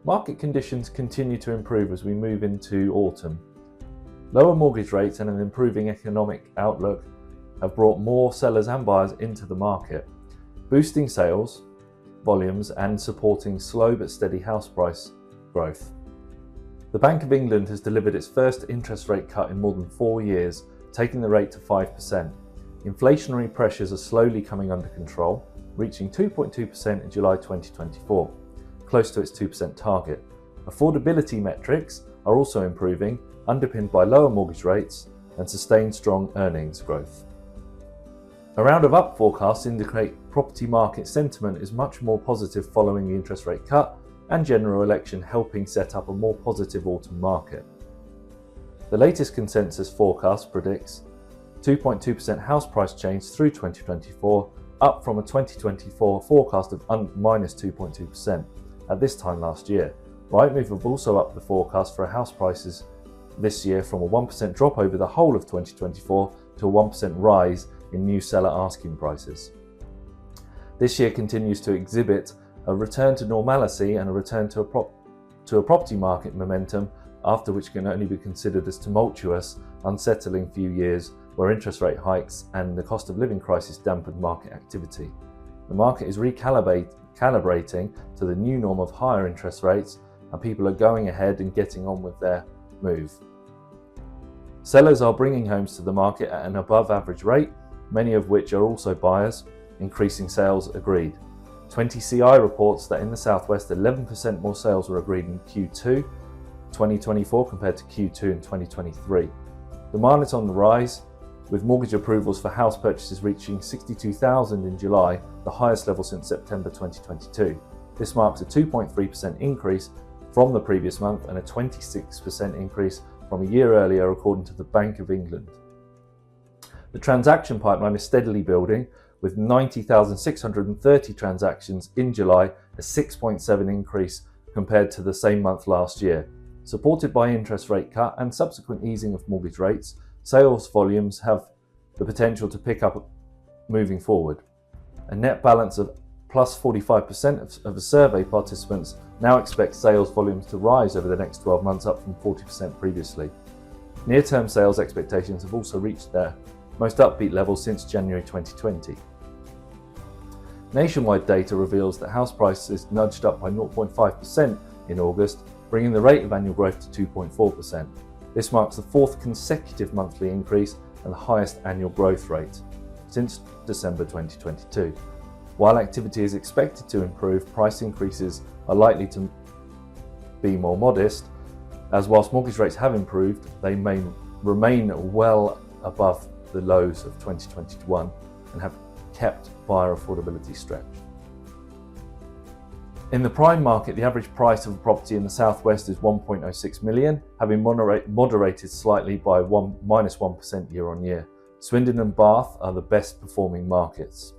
Market conditions continue to improve as we move into autumn. Lower mortgage rates and an improving economic outlook have brought more sellers and buyers into the market, boosting sales volumes and supporting slow but steady house price growth. The Bank of England has delivered its first interest rate cut in more than 4 years, taking the rate to 5%. Inflationary pressures are slowly coming under control, reaching 2.2% in July 2024, close to its 2% target. Affordability metrics are also improving, underpinned by lower mortgage rates and sustained strong earnings growth. A round of up forecasts indicate property market sentiment is much more positive following the interest rate cut and general election, helping set up a more positive autumn market. The latest consensus forecast predicts 2.2% house price change through 2024, up from a 2024 forecast of minus 2.2% at this time last year. Rightmove have also upped the forecast for house prices this year from a 1% drop over the whole of 2024 to a 1% rise in new seller asking prices. This year continues to exhibit a return to normalcy and a return to a property market momentum, after which can only be considered as tumultuous, unsettling few years where interest rate hikes and the cost of living crisis dampened market activity. The market is recalibrating to the new norm of higher interest rates, and people are going ahead and getting on with their move. Sellers are bringing homes to the market at an above average rate, many of which are also buyers, increasing sales agreed. 20CI reports that in the southwest 11% more sales were agreed in Q2 2024 compared to Q2 in 2023. Demand is on the rise, with mortgage approvals for house purchases reaching 62,000 in July, the highest level since September 2022. This marks a 2.3% increase from the previous month and a 26% increase from a year earlier, according to the Bank of England. The transaction pipeline is steadily building, with 90,630 transactions in July, a 6.7% increase compared to the same month last year. Supported by interest rate cut and subsequent easing of mortgage rates, sales volumes have the potential to pick up moving forward. A net balance of plus 45% of the survey participants now expect sales volumes to rise over the next 12 months, up from 40% previously. Near-term sales expectations have also reached their most upbeat level since January 2020. Nationwide data reveals that house prices nudged up by 0.5% in August, bringing the rate of annual growth to 2.4%. This marks the fourth consecutive monthly increase and the highest annual growth rate since December 2022. While activity is expected to improve, price increases are likely to be more modest, as whilst mortgage rates have improved, they may remain well above the lows of 2021 and have kept buyer affordability stretched. In the prime market, the average price of a property in the southwest is 1.06 million, having moderated slightly by minus 1% year on year. Swindon and Bath are the best performing markets.